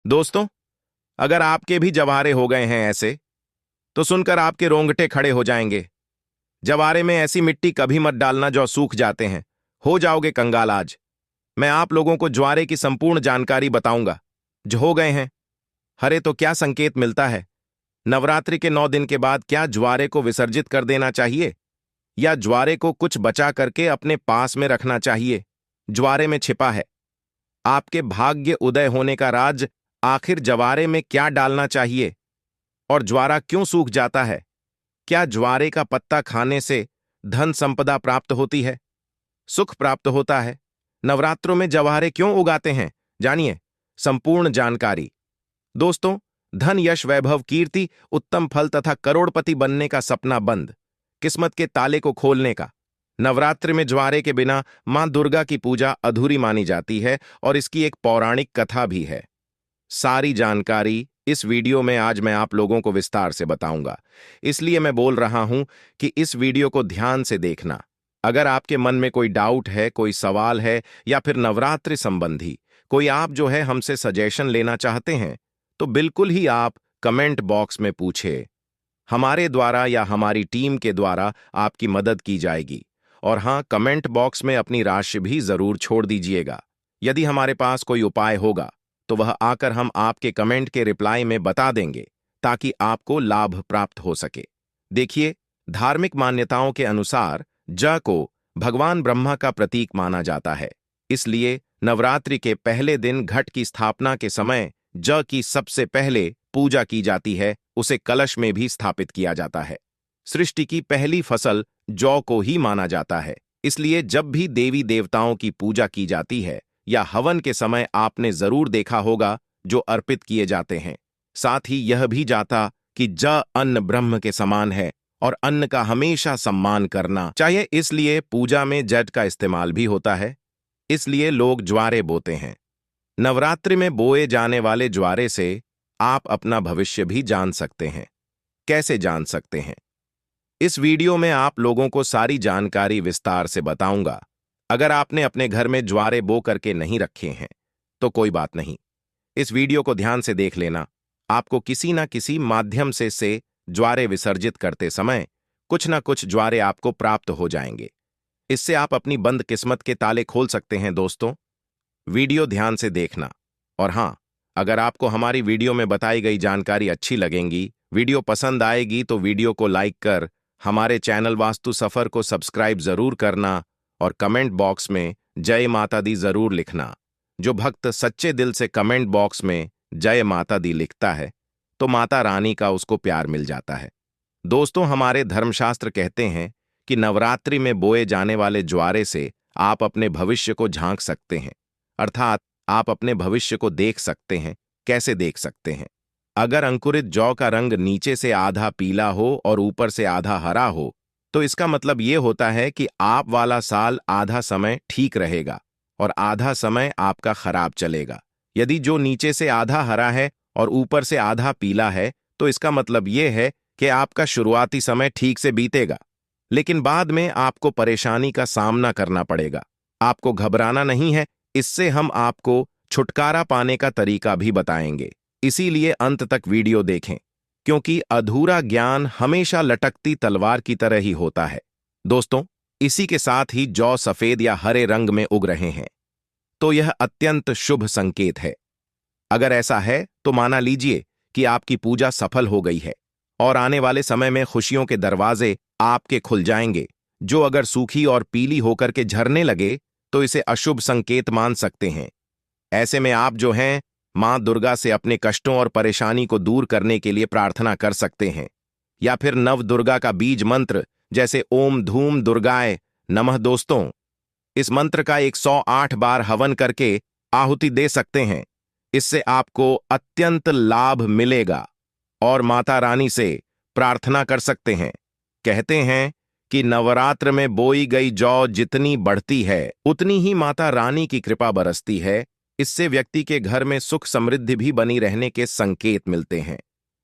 दोस्तों, अगर आपके भी जवारे हो गए हैं ऐसे, तो सुनकर आपके रोंगटे खड़े हो जाएंगे। जवारे में ऐसी मिट्टी कभी मत डालना जो सूख जाते हैं, हो जाओगे कंगाल। आज मैं आप लोगों को ज्वारे की संपूर्ण जानकारी बताऊंगा। जो हो गए हैं हरे, तो क्या संकेत मिलता है? नवरात्रि के 9 दिन के बाद क्या ज्वारे को विसर्जित कर देना चाहिए, या ज्वारे को कुछ बचा करके अपने पास में रखना चाहिए? ज्वारे में छिपा है आपके भाग्य उदय होने का राज। आखिर ज्वारे में क्या डालना चाहिए, और ज्वारा क्यों सूख जाता है? क्या ज्वारे का पत्ता खाने से धन संपदा प्राप्त होती है, सुख प्राप्त होता है? नवरात्रों में जवारे क्यों उगाते हैं, जानिए संपूर्ण जानकारी। दोस्तों, धन, यश, वैभव, कीर्ति, उत्तम फल तथा करोड़पति बनने का सपना बंद, किस्मत के ताले को खोलने का। नवरात्रि में ज्वारे के बिना मां दुर्गा की पूजा अधूरी मानी जाती है, और इसकी एक पौराणिक कथा भी है। सारी जानकारी इस वीडियो में आज मैं आप लोगों को विस्तार से बताऊंगा। इसलिए मैं बोल रहा हूं कि इस वीडियो को ध्यान से देखना। अगर आपके मन में कोई डाउट है, कोई सवाल है, या फिर नवरात्रि संबंधी कोई आप जो है हमसे सजेशन लेना चाहते हैं, तो बिल्कुल ही आप कमेंट बॉक्स में पूछे। हमारे द्वारा या हमारी टीम के द्वारा आपकी मदद की जाएगी। और हां, कमेंट बॉक्स में अपनी राशि भी जरूर छोड़ दीजिएगा। यदि हमारे पास कोई उपाय होगा, तो वह आकर हम आपके कमेंट के रिप्लाई में बता देंगे, ताकि आपको लाभ प्राप्त हो सके। देखिए, धार्मिक मान्यताओं के अनुसार ज को भगवान ब्रह्मा का प्रतीक माना जाता है। इसलिए नवरात्रि के पहले दिन घट की स्थापना के समय ज की सबसे पहले पूजा की जाती है। उसे कलश में भी स्थापित किया जाता है। सृष्टि की पहली फसल जौ को ही माना जाता है। इसलिए जब भी देवी देवताओं की पूजा की जाती है या हवन के समय आपने जरूर देखा होगा जो अर्पित किए जाते हैं। साथ ही यह भी जाता कि ज अन्न ब्रह्म के समान है, और अन्न का हमेशा सम्मान करना चाहिए। इसलिए पूजा में जट का इस्तेमाल भी होता है। इसलिए लोग ज्वारे बोते हैं। नवरात्रि में बोए जाने वाले ज्वारे से आप अपना भविष्य भी जान सकते हैं। कैसे जान सकते हैं? इस वीडियो में आप लोगों को सारी जानकारी विस्तार से बताऊंगा। अगर आपने अपने घर में ज्वारे बो करके नहीं रखे हैं, तो कोई बात नहीं, इस वीडियो को ध्यान से देख लेना। आपको किसी ना किसी माध्यम से ज्वारे विसर्जित करते समय कुछ ना कुछ ज्वारे आपको प्राप्त हो जाएंगे। इससे आप अपनी बंद किस्मत के ताले खोल सकते हैं। दोस्तों, वीडियो ध्यान से देखना। और हां, अगर आपको हमारी वीडियो में बताई गई जानकारी अच्छी लगेंगी, वीडियो पसंद आएगी, तो वीडियो को लाइक कर हमारे चैनल वास्तु सफर को सब्सक्राइब जरूर करना, और कमेंट बॉक्स में जय माता दी जरूर लिखना। जो भक्त सच्चे दिल से कमेंट बॉक्स में जय माता दी लिखता है, तो माता रानी का उसको प्यार मिल जाता है। दोस्तों, हमारे धर्मशास्त्र कहते हैं कि नवरात्रि में बोए जाने वाले ज्वारे से आप अपने भविष्य को झांक सकते हैं, अर्थात आप अपने भविष्य को देख सकते हैं। कैसे देख सकते हैं? अगर अंकुरित जौ का रंग नीचे से आधा पीला हो और ऊपर से आधा हरा हो, तो इसका मतलब ये होता है कि आप वाला साल आधा समय ठीक रहेगा और आधा समय आपका खराब चलेगा। यदि जो नीचे से आधा हरा है और ऊपर से आधा पीला है, तो इसका मतलब ये है कि आपका शुरुआती समय ठीक से बीतेगा, लेकिन बाद में आपको परेशानी का सामना करना पड़ेगा। आपको घबराना नहीं है। इससे हम आपको छुटकारा पाने का तरीका भी बताएंगे। इसीलिए अंत तक वीडियो देखें, क्योंकि अधूरा ज्ञान हमेशा लटकती तलवार की तरह ही होता है। दोस्तों, इसी के साथ ही जौ सफेद या हरे रंग में उग रहे हैं, तो यह अत्यंत शुभ संकेत है। अगर ऐसा है, तो माना लीजिए कि आपकी पूजा सफल हो गई है और आने वाले समय में खुशियों के दरवाजे आपके खुल जाएंगे। जो अगर सूखी और पीली होकर के झरने लगे, तो इसे अशुभ संकेत मान सकते हैं। ऐसे में आप जो हैं, मां दुर्गा से अपने कष्टों और परेशानी को दूर करने के लिए प्रार्थना कर सकते हैं, या फिर नव दुर्गा का बीज मंत्र जैसे ओम धूम दुर्गाय नमः। दोस्तों, इस मंत्र का 108 बार हवन करके आहुति दे सकते हैं। इससे आपको अत्यंत लाभ मिलेगा, और माता रानी से प्रार्थना कर सकते हैं। कहते हैं कि नवरात्र में बोई गई जौ जितनी बढ़ती है, उतनी ही माता रानी की कृपा बरसती है। इससे व्यक्ति के घर में सुख समृद्धि भी बनी रहने के संकेत मिलते हैं।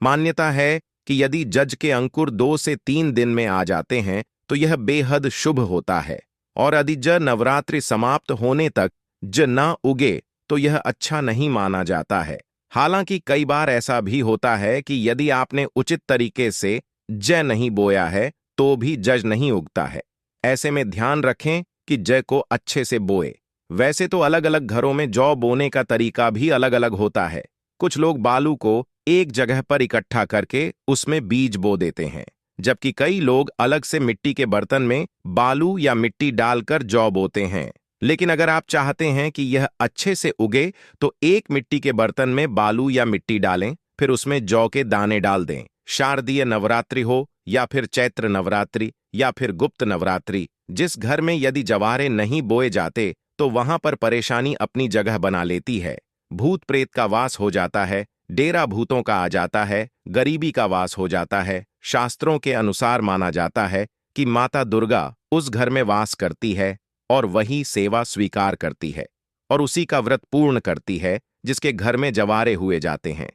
मान्यता है कि यदि जज के अंकुर 2 से 3 दिन में आ जाते हैं, तो यह बेहद शुभ होता है, और यदि ज नवरात्रि समाप्त होने तक ज न उगे, तो यह अच्छा नहीं माना जाता है। हालांकि कई बार ऐसा भी होता है कि यदि आपने उचित तरीके से जय नहीं बोया है तो भी जज नहीं उगता है। ऐसे में ध्यान रखें कि जय को अच्छे से बोए। वैसे तो अलग अलग घरों में जौ बोने का तरीका भी अलग अलग होता है। कुछ लोग बालू को एक जगह पर इकट्ठा करके उसमें बीज बो देते हैं, जबकि कई लोग अलग से मिट्टी के बर्तन में बालू या मिट्टी डालकर जौ बोते हैं। लेकिन अगर आप चाहते हैं कि यह अच्छे से उगे तो एक मिट्टी के बर्तन में बालू या मिट्टी डालें, फिर उसमें जौ के दाने डाल दें। शारदीय नवरात्रि हो या फिर चैत्र नवरात्रि या फिर गुप्त नवरात्रि, जिस घर में यदि जवारे नहीं बोए जाते तो वहां पर परेशानी अपनी जगह बना लेती है। भूत प्रेत का वास हो जाता है, डेरा भूतों का आ जाता है, गरीबी का वास हो जाता है। शास्त्रों के अनुसार माना जाता है कि माता दुर्गा उस घर में वास करती है और वही सेवा स्वीकार करती है और उसी का व्रत पूर्ण करती है जिसके घर में जवारे हुए जाते हैं।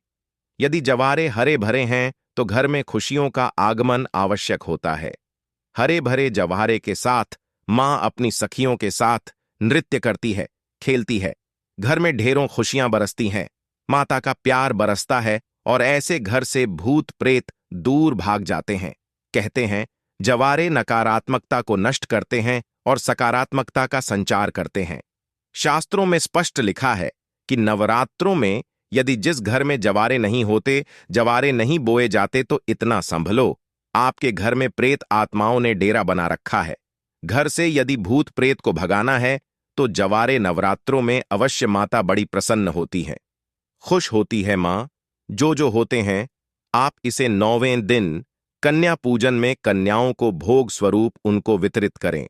यदि जवारे हरे भरे हैं तो घर में खुशियों का आगमन आवश्यक होता है। हरे भरे जवारे के साथ मां अपनी सखियों के साथ नृत्य करती है, खेलती है। घर में ढेरों खुशियां बरसती हैं, माता का प्यार बरसता है और ऐसे घर से भूत प्रेत दूर भाग जाते हैं। कहते हैं जवारे नकारात्मकता को नष्ट करते हैं और सकारात्मकता का संचार करते हैं। शास्त्रों में स्पष्ट लिखा है कि नवरात्रों में यदि जिस घर में जवारे नहीं होते, जवारे नहीं बोए जाते तो इतना संभलो, आपके घर में प्रेत आत्माओं ने डेरा बना रखा है। घर से यदि भूत प्रेत को भगाना है तो जवारे नवरात्रों में अवश्य माता बड़ी प्रसन्न होती हैं, खुश होती है मां। जो होते हैं, आप इसे 9वें दिन कन्या पूजन में कन्याओं को भोग स्वरूप उनको वितरित करें।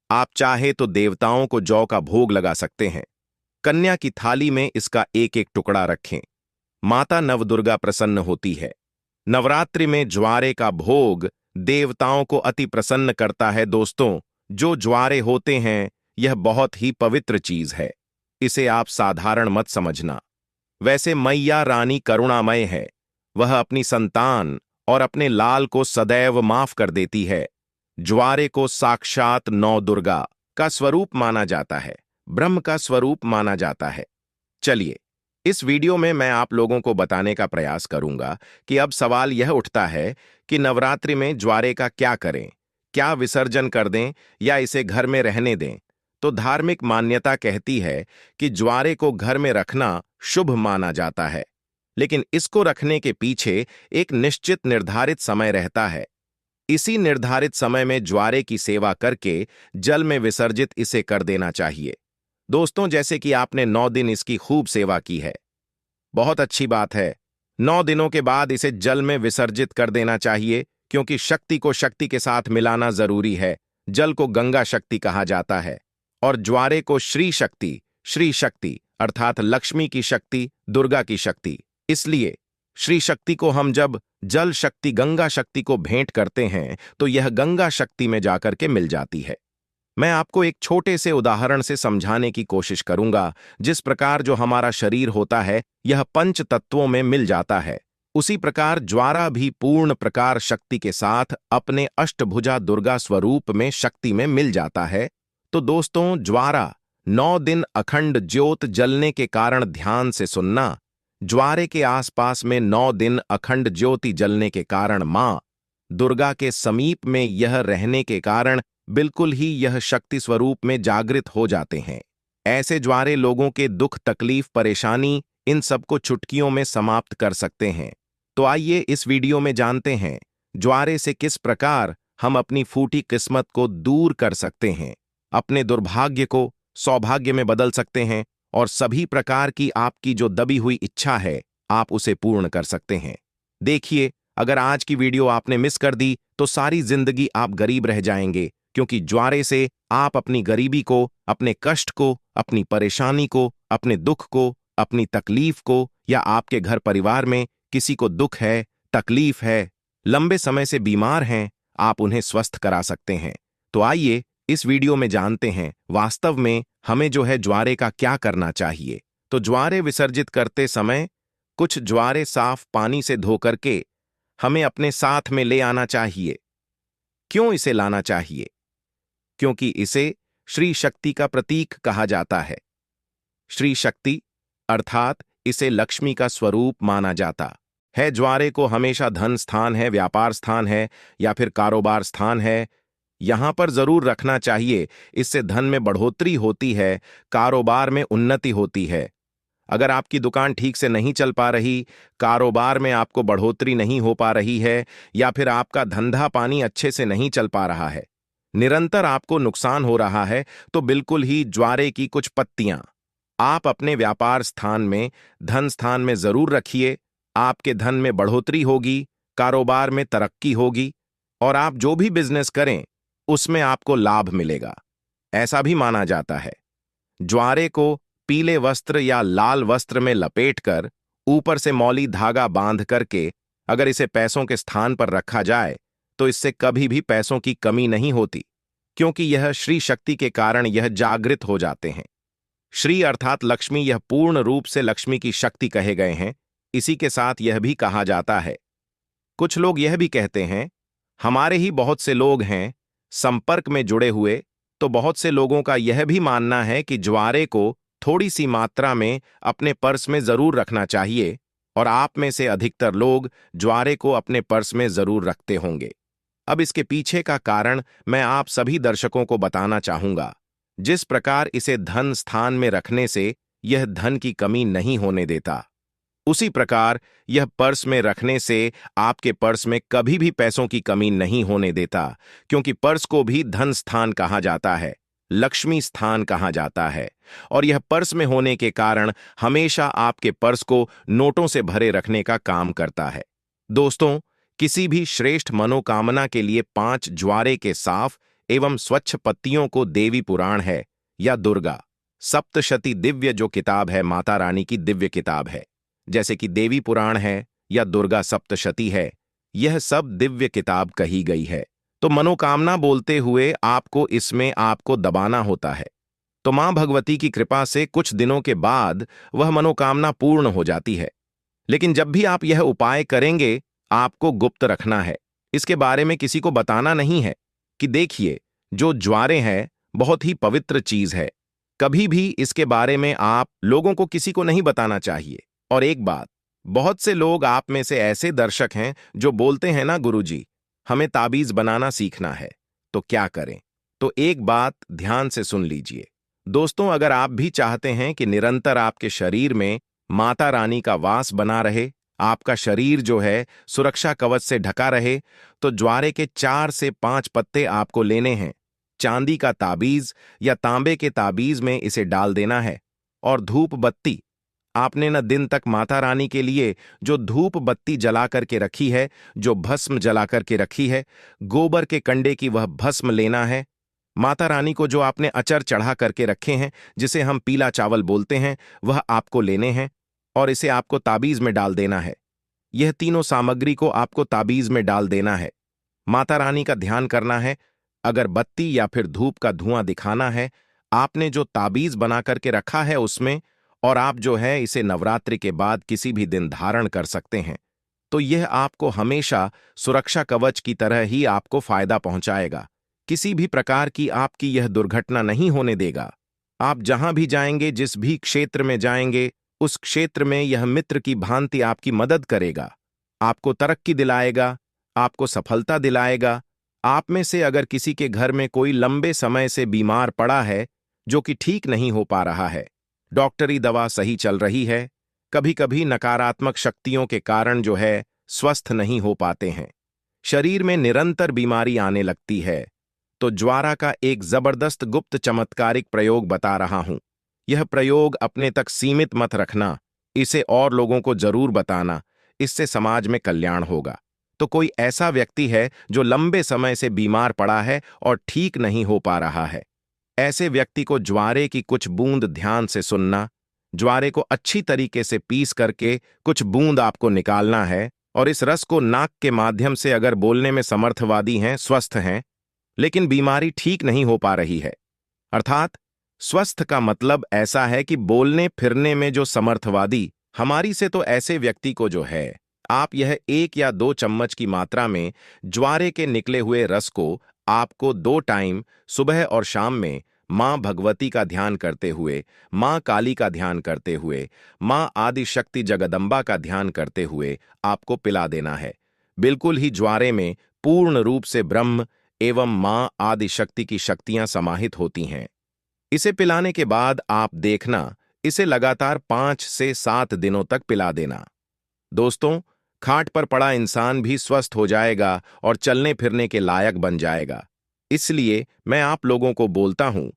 आप चाहे तो देवताओं को जौ का भोग लगा सकते हैं। कन्या की थाली में इसका एक एक टुकड़ा रखें। माता नवदुर्गा प्रसन्न होती है। नवरात्रि में ज्वारे का भोग देवताओं को अति प्रसन्न करता है। दोस्तों, जो ज्वारे होते हैं यह बहुत ही पवित्र चीज है, इसे आप साधारण मत समझना। वैसे मैया रानी करुणामय है, वह अपनी संतान और अपने लाल को सदैव माफ कर देती है। ज्वारे को साक्षात नौ दुर्गा का स्वरूप माना जाता है, ब्रह्म का स्वरूप माना जाता है। चलिए, इस वीडियो में मैं आप लोगों को बताने का प्रयास करूंगा कि अब सवाल यह उठता है कि नवरात्रि में ज्वारे का क्या करें, क्या विसर्जन कर दें या इसे घर में रहने दें। तो धार्मिक मान्यता कहती है कि ज्वारे को घर में रखना शुभ माना जाता है, लेकिन इसको रखने के पीछे एक निश्चित निर्धारित समय रहता है। इसी निर्धारित समय में ज्वारे की सेवा करके जल में विसर्जित इसे कर देना चाहिए। दोस्तों, जैसे कि आपने 9 दिन इसकी खूब सेवा की है, बहुत अच्छी बात है। 9 दिनों के बाद इसे जल में विसर्जित कर देना चाहिए, क्योंकि शक्ति को शक्ति के साथ मिलाना जरूरी है। जल को गंगा शक्ति कहा जाता है और ज्वारे को श्री शक्ति अर्थात लक्ष्मी की शक्ति, दुर्गा की शक्ति। इसलिए श्री शक्ति को हम जब जल शक्ति गंगा शक्ति को भेंट करते हैं तो यह गंगा शक्ति में जाकर के मिल जाती है। मैं आपको एक छोटे से उदाहरण से समझाने की कोशिश करूंगा। जिस प्रकार जो हमारा शरीर होता है यह पंच तत्वों में मिल जाता है, उसी प्रकार ज्वारा भी पूर्ण प्रकार शक्ति के साथ अपने अष्टभुजा दुर्गा स्वरूप में शक्ति में मिल जाता है। तो दोस्तों, ज्वारा 9 दिन अखंड ज्योत जलने के कारण ध्यान से सुनना। ज्वारे के आसपास में 9 दिन अखंड ज्योति जलने के कारण मां दुर्गा के समीप में यह रहने के कारण बिल्कुल ही यह शक्ति स्वरूप में जागृत हो जाते हैं। ऐसे ज्वारे लोगों के दुख तकलीफ परेशानी इन सबको चुटकियों में समाप्त कर सकते हैं। तो आइए इस वीडियो में जानते हैं ज्वारे से किस प्रकार हम अपनी फूटी किस्मत को दूर कर सकते हैं, अपने दुर्भाग्य को सौभाग्य में बदल सकते हैं और सभी प्रकार की आपकी जो दबी हुई इच्छा है आप उसे पूर्ण कर सकते हैं। देखिए, अगर आज की वीडियो आपने मिस कर दी तो सारी जिंदगी आप गरीब रह जाएंगे, क्योंकि ज्वारे से आप अपनी गरीबी को, अपने कष्ट को, अपनी परेशानी को, अपने दुख को, अपनी तकलीफ को, या आपके घर परिवार में किसी को दुख है, तकलीफ है, लंबे समय से बीमार हैं, आप उन्हें स्वस्थ करा सकते हैं। तो आइए इस वीडियो में जानते हैं वास्तव में हमें जो है ज्वारे का क्या करना चाहिए। तो ज्वारे विसर्जित करते समय कुछ ज्वारे साफ पानी से धो करके हमें अपने साथ में ले आना चाहिए। क्यों इसे लाना चाहिए? क्योंकि इसे श्री शक्ति का प्रतीक कहा जाता है। श्री शक्ति अर्थात इसे लक्ष्मी का स्वरूप माना जाता है। ज्वारे को हमेशा धन स्थान है, व्यापार स्थान है या फिर कारोबार स्थान है, यहां पर जरूर रखना चाहिए। इससे धन में बढ़ोतरी होती है, कारोबार में उन्नति होती है। अगर आपकी दुकान ठीक से नहीं चल पा रही, कारोबार में आपको बढ़ोतरी नहीं हो पा रही है, या फिर आपका धंधा पानी अच्छे से नहीं चल पा रहा है, निरंतर आपको नुकसान हो रहा है, तो बिल्कुल ही ज्वारे की कुछ पत्तियां आप अपने व्यापार स्थान में, धन स्थान में जरूर रखिए। आपके धन में बढ़ोतरी होगी, कारोबार में तरक्की होगी और आप जो भी बिजनेस करें उसमें आपको लाभ मिलेगा, ऐसा भी माना जाता है। ज्वारे को पीले वस्त्र या लाल वस्त्र में लपेटकर ऊपर से मौली धागा बांध करके अगर इसे पैसों के स्थान पर रखा जाए तो इससे कभी भी पैसों की कमी नहीं होती, क्योंकि यह श्री शक्ति के कारण यह जागृत हो जाते हैं। श्री अर्थात लक्ष्मी, यह पूर्ण रूप से लक्ष्मी की शक्ति कहे गए हैं। इसी के साथ यह भी कहा जाता है, कुछ लोग यह भी कहते हैं, हमारे ही बहुत से लोग हैं संपर्क में जुड़े हुए, तो बहुत से लोगों का यह भी मानना है कि ज्वारे को थोड़ी सी मात्रा में अपने पर्स में जरूर रखना चाहिए, और आप में से अधिकतर लोग ज्वारे को अपने पर्स में जरूर रखते होंगे। अब इसके पीछे का कारण मैं आप सभी दर्शकों को बताना चाहूंगा। जिस प्रकार इसे धन स्थान में रखने से यह धन की कमी नहीं होने देता, उसी प्रकार यह पर्स में रखने से आपके पर्स में कभी भी पैसों की कमी नहीं होने देता, क्योंकि पर्स को भी धन स्थान कहा जाता है, लक्ष्मी स्थान कहा जाता है, और यह पर्स में होने के कारण हमेशा आपके पर्स को नोटों से भरे रखने का काम करता है। दोस्तों, किसी भी श्रेष्ठ मनोकामना के लिए 5 ज्वारे के साफ एवं स्वच्छ पत्तियों को देवी पुराण है या दुर्गा सप्तशती दिव्य जो किताब है, माता रानी की दिव्य किताब है, जैसे कि देवी पुराण है या दुर्गा सप्तशती है, यह सब दिव्य किताब कही गई है। तो मनोकामना बोलते हुए आपको इसमें आपको दबाना होता है, तो मां भगवती की कृपा से कुछ दिनों के बाद वह मनोकामना पूर्ण हो जाती है। लेकिन जब भी आप यह उपाय करेंगे, आपको गुप्त रखना है, इसके बारे में किसी को बताना नहीं है कि देखिए जो ज्वारे हैं बहुत ही पवित्र चीज है, कभी भी इसके बारे में आप लोगों को किसी को नहीं बताना चाहिए। और एक बात, बहुत से लोग आप में से ऐसे दर्शक हैं जो बोलते हैं ना गुरुजी, हमें ताबीज बनाना सीखना है, तो क्या करें? तो एक बात ध्यान से सुन लीजिए दोस्तों, अगर आप भी चाहते हैं कि निरंतर आपके शरीर में माता रानी का वास बना रहे, आपका शरीर जो है सुरक्षा कवच से ढका रहे, तो ज्वारे के 4 से 5 पत्ते आपको लेने हैं। चांदी का ताबीज या तांबे के ताबीज में इसे डाल देना है, और धूप बत्ती आपने न दिन तक माता रानी के लिए जो धूप बत्ती जला करके रखी है, जो भस्म जला करके रखी है, गोबर के कंडे की वह भस्म लेना है। माता रानी को जो आपने अचर चढ़ा करके रखे हैं, जिसे हम पीला चावल बोलते हैं, वह आपको लेने हैं और इसे आपको ताबीज में डाल देना है। यह तीनों सामग्री को आपको ताबीज में डाल देना है। माता रानी का ध्यान करना है, अगर बत्ती या फिर धूप का धुआं दिखाना है, आपने जो ताबीज बना करके रखा है उसमें, और आप जो है इसे नवरात्रि के बाद किसी भी दिन धारण कर सकते हैं, तो यह आपको हमेशा सुरक्षा कवच की तरह ही आपको फायदा पहुंचाएगा। किसी भी प्रकार की आपकी यह दुर्घटना नहीं होने देगा। आप जहां भी जाएंगे, जिस भी क्षेत्र में जाएंगे, उस क्षेत्र में यह मित्र की भांति आपकी मदद करेगा, आपको तरक्की दिलाएगा, आपको सफलता दिलाएगा। आप में से अगर किसी के घर में कोई लंबे समय से बीमार पड़ा है, जो कि ठीक नहीं हो पा रहा है, डॉक्टरी दवा सही चल रही है, कभी कभी नकारात्मक शक्तियों के कारण जो है स्वस्थ नहीं हो पाते हैं, शरीर में निरंतर बीमारी आने लगती है, तो ज्वारा का एक जबरदस्त गुप्त चमत्कारिक प्रयोग बता रहा हूं। यह प्रयोग अपने तक सीमित मत रखना, इसे और लोगों को जरूर बताना, इससे समाज में कल्याण होगा। तो कोई ऐसा व्यक्ति है जो लंबे समय से बीमार पड़ा है और ठीक नहीं हो पा रहा है, ऐसे व्यक्ति को ज्वारे की कुछ बूंद ध्यान से सुनना, ज्वारे को अच्छी तरीके से पीस करके कुछ बूंद आपको निकालना है, और इस रस को नाक के माध्यम से, अगर बोलने में समर्थवादी हैं, स्वस्थ हैं, लेकिन बीमारी ठीक नहीं हो पा रही है, अर्थात स्वस्थ का मतलब ऐसा है कि बोलने फिरने में जो समर्थवादी हमारी से, तो ऐसे व्यक्ति को जो है आप यह 1 या 2 चम्मच की मात्रा में ज्वारे के निकले हुए रस को आपको 2 टाइम सुबह और शाम में माँ भगवती का ध्यान करते हुए, माँ काली का ध्यान करते हुए, माँ आदि शक्ति जगदम्बा का ध्यान करते हुए आपको पिला देना है। बिल्कुल ही ज्वारे में पूर्ण रूप से ब्रह्म एवं माँ आदि शक्ति की शक्तियां समाहित होती हैं। इसे पिलाने के बाद आप देखना, इसे लगातार 5 से 7 दिनों तक पिला देना। दोस्तों, खाट पर पड़ा इंसान भी स्वस्थ हो जाएगा और चलने फिरने के लायक बन जाएगा। इसलिए मैं आप लोगों को बोलता हूं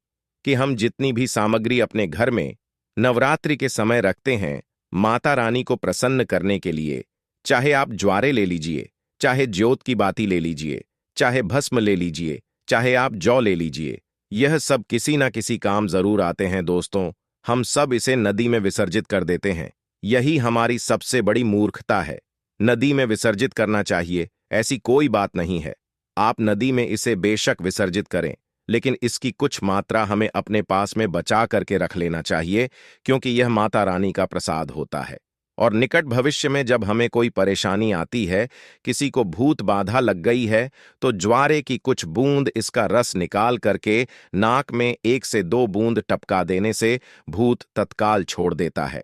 कि हम जितनी भी सामग्री अपने घर में नवरात्रि के समय रखते हैं, माता रानी को प्रसन्न करने के लिए, चाहे आप ज्वारे ले लीजिए, चाहे ज्योत की बाती ले लीजिए, चाहे भस्म ले लीजिए, चाहे आप जौ ले लीजिए, यह सब किसी ना किसी काम जरूर आते हैं। दोस्तों, हम सब इसे नदी में विसर्जित कर देते हैं। यही हमारी सबसे बड़ी मूर्खता है। नदी में विसर्जित करना चाहिए, ऐसी कोई बात नहीं है। आप नदी में इसे बेशक विसर्जित करें, लेकिन इसकी कुछ मात्रा हमें अपने पास में बचा करके रख लेना चाहिए, क्योंकि यह माता रानी का प्रसाद होता है। और निकट भविष्य में जब हमें कोई परेशानी आती है, किसी को भूत बाधा लग गई है, तो ज्वारे की कुछ बूंद इसका रस निकाल करके नाक में 1 से 2 बूंद टपका देने से भूत तत्काल छोड़ देता है।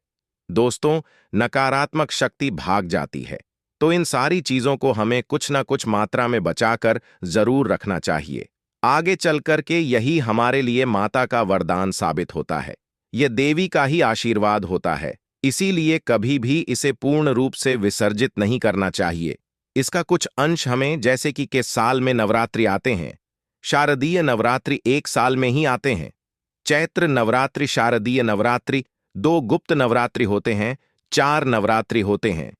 दोस्तों, नकारात्मक शक्ति भाग जाती है। तो इन सारी चीजों को हमें कुछ ना कुछ मात्रा में बचाकर जरूर रखना चाहिए। आगे चलकर के यही हमारे लिए माता का वरदान साबित होता है। यह देवी का ही आशीर्वाद होता है। इसीलिए कभी भी इसे पूर्ण रूप से विसर्जित नहीं करना चाहिए। इसका कुछ अंश हमें, जैसे कि के साल में नवरात्रि आते हैं, शारदीय नवरात्रि 1 साल में ही आते हैं। चैत्र नवरात्रि, शारदीय नवरात्रि, 2 गुप्त नवरात्रि होते हैं, 4 नवरात्रि होते हैं।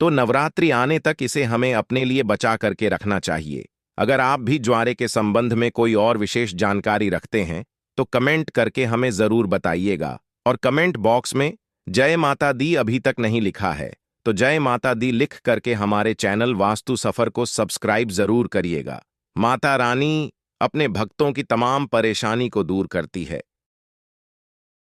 तो नवरात्रि आने तक इसे हमें अपने लिए बचा करके रखना चाहिए। अगर आप भी ज्वारे के संबंध में कोई और विशेष जानकारी रखते हैं, तो कमेंट करके हमें जरूर बताइएगा। और कमेंट बॉक्स में जय माता दी अभी तक नहीं लिखा है, तो जय माता दी लिख करके हमारे चैनल वास्तु सफर को सब्सक्राइब जरूर करिएगा। माता रानी अपने भक्तों की तमाम परेशानी को दूर करती है।